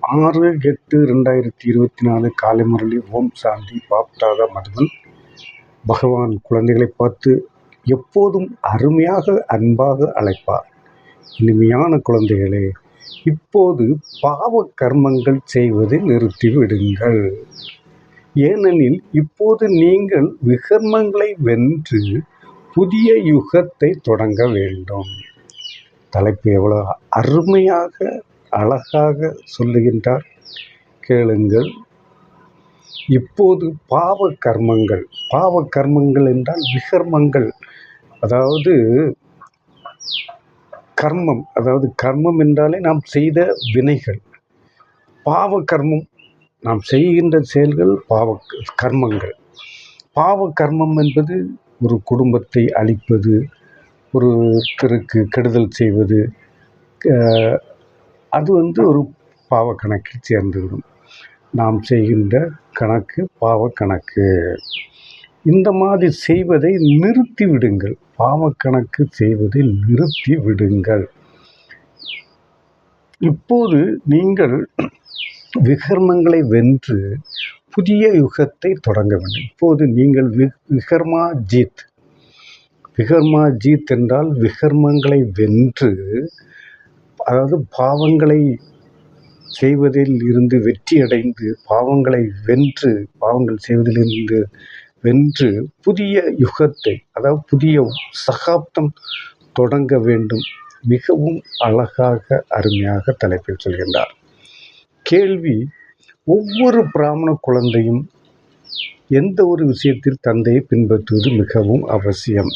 6/8/2024 காலை முரளி. ஓம் சாந்தி. பாப்தாதா மதுபன். பகவான் குழந்தைகளை பார்த்து எப்போதும் அருமையாக அன்பாக அழைப்பார். இனிமையான குழந்தைகளே, இப்போது பாவ கர்மங்கள் செய்வதை நிறுத்திவிடுங்கள். ஏனெனில் இப்போது நீங்கள் விகர்மங்களை வென்று புதிய யுகத்தை தொடங்க வேண்டும். தலைப்பு எவ்வளவு அருமையாக அழகாக சொல்லுகின்றார், கேளுங்கள். இப்போது பாவ கர்மங்கள் என்றால் விகர்மங்கள், அதாவது கர்மம் என்றாலே நாம் செய்த வினைகள். பாவ கர்மம் நாம் செய்கின்ற செயல்கள் கர்மங்கள். பாவ கர்மம் என்பது ஒரு குடும்பத்தை அழிப்பது, ஒருத்தருக்கு கெடுதல் செய்வது, அது ஒரு பாவ கணக்கில் சேர்ந்துவிடும். நாம் செய்கின்ற கணக்கு பாவ கணக்கு. இந்த மாதிரி செய்வதை நிறுத்தி விடுங்கள். பாவ கணக்கு செய்வதை நிறுத்தி விடுங்கள். இப்போது நீங்கள் விகர்மங்களை வென்று புதிய யுகத்தை தொடங்க வேண்டும். இப்போது நீங்கள் விகர்மா ஜீத் என்றால் விகர்மங்களை வென்று, அதாவது பாவங்களை செய்வதில் இருந்து வெற்றி அடைந்து, பாவங்கள் செய்வதிலிருந்து வென்று புதிய யுகத்தை, அதாவது புதிய சகாப்தம் தொடங்க வேண்டும். மிகவும் அழகாக அருமையாக தலைப்பில் சொல்கின்றார். கேள்வி: ஒவ்வொரு பிராமண குழந்தையும் எந்த ஒரு விஷயத்தில் தந்தையை பின்பற்றுவது மிகவும் அவசியம்.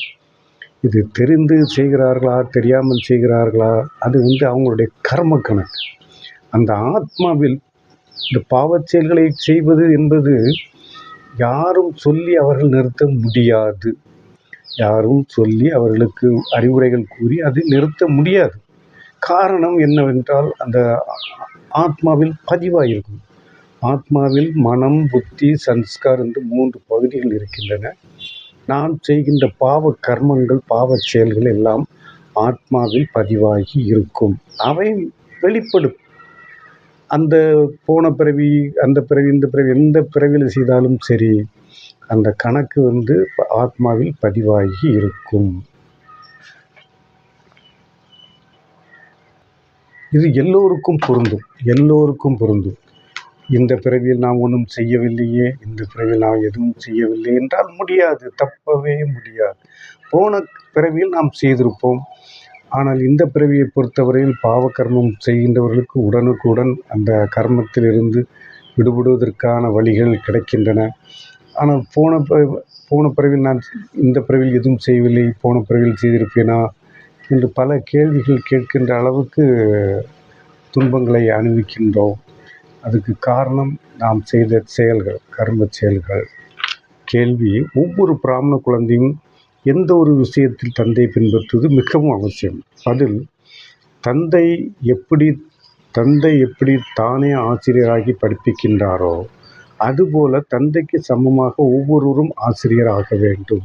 இது தெரிந்து செய்கிறார்களா, தெரியாமல் செய்கிறார்களா, அது அவங்களுடைய கர்ம கணக்கு. அந்த ஆத்மாவில் இந்த பாவச் செயல்களை செய்வது என்பது யாரும் சொல்லி அவர்கள் நிறுத்த முடியாது. யாரும் சொல்லி அவர்களுக்கு அறிவுரைகள் கூறி அது நிறுத்த முடியாது. காரணம் என்னவென்றால், அந்த ஆத்மாவில் பதிவாயிருக்கும். ஆத்மாவில் மனம், புத்தி, சன்ஸ்கார் என்று 3 பகுதிகள் இருக்கின்றன. நாம் செய்கின்ற பாவ கர்மங்கள், பாவச் செயல்கள் எல்லாம் ஆத்மாவில் பதிவாகி இருக்கும். அவை வெளிப்படும். அந்த போன பிறவி, அந்த பிறவி, இந்த பிறவி, எந்த பிறவியில் செய்தாலும் சரி, அந்த கணக்கு ஆத்மாவில் பதிவாகி இருக்கும். இது எல்லோருக்கும் பொருந்தும். இந்த பிறவியில் நாம் ஒன்றும் செய்யவில்லையே, இந்த பிறவியில் நாம் எதுவும் செய்யவில்லை என்றால் முடியாது, தப்பவே முடியாது. போன பிறவியில் நாம் செய்திருப்போம். ஆனால் இந்த பிறவியை பொறுத்தவரையில் பாவ கர்மம் செய்கின்றவர்களுக்கு உடனுக்குடன் அந்த கர்மத்திலிருந்து விடுபடுவதற்கான வழிகள் கிடைக்கின்றன. ஆனால் போன பிறவியில் நான் இந்த பிறவியில் எதுவும் செய்யவில்லை, போன பிறவியில் செய்திருப்பேனா என்று பல கேள்விகள் கேட்கின்ற அளவுக்கு துன்பங்களை அனுபவிக்கின்றோம். அதுக்கு காரணம் நாம் செய்த செயல்கள், கர்ம செயல்கள். கேள்வி: ஒவ்வொரு பிராமண குழந்தையும் எந்த ஒரு விஷயத்தில் தந்தையை பின்பற்றுவது மிகவும் அவசியம். பதில்: தந்தை எப்படி தானே ஆசிரியராகி படிப்பிக்கின்றாரோ, அதுபோல தந்தைக்கு சமமாக ஒவ்வொருவரும் ஆசிரியர் ஆக வேண்டும்.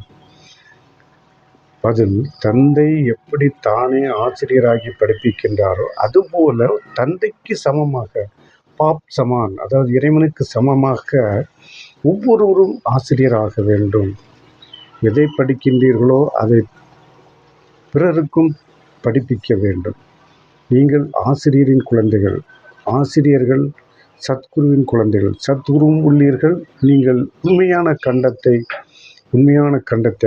பதில்: தந்தை எப்படி தானே ஆசிரியராகி படிப்பிக்கின்றாரோ அதுபோல தந்தைக்கு சமமாக, பாப் சமான், அதாவது இறைவனுக்கு சமமாக ஒவ்வொருவரும் ஆசிரியராக வேண்டும். எதை படிக்கின்றீர்களோ அதை பிறருக்கும் படிப்பிக்க வேண்டும். நீங்கள் ஆசிரியரின் குழந்தைகள், ஆசிரியர்கள் சத்குருவின் குழந்தைகள், சத்குருவும் உள்ளீர்கள். நீங்கள் உண்மையான கண்டத்தை,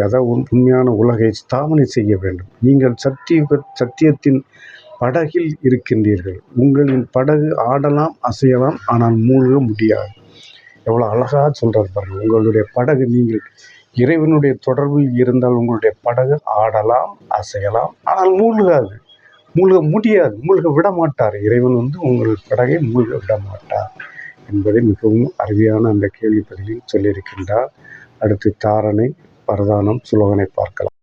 அதாவது உண்மையான உலகை ஸ்தாபனை செய்ய வேண்டும். நீங்கள் சத்தியத்தின் படகில் இருக்கின்றீர்கள். உங்களின் படகு ஆடலாம், அசையலாம், ஆனால் மூழ்க முடியாது. எவ்வளோ அழகாக சொல்கிறார் பாருங்கள். உங்களுடைய படகு, நீங்கள் இறைவனுடைய தொடர்பில் இருந்தால் உங்களுடைய படகு ஆடலாம், அசையலாம், ஆனால் மூழ்க முடியாது, மூழ்க விட மாட்டார். இறைவன் உங்கள் படகை மூழ்க விட மாட்டார் என்பதை மிகவும் அருமையான அந்த கேள்வி பதிலில் சொல்லியிருக்கின்றார். அடுத்து தாரணை, வரதானம், சுலோகனை பார்க்கலாம்.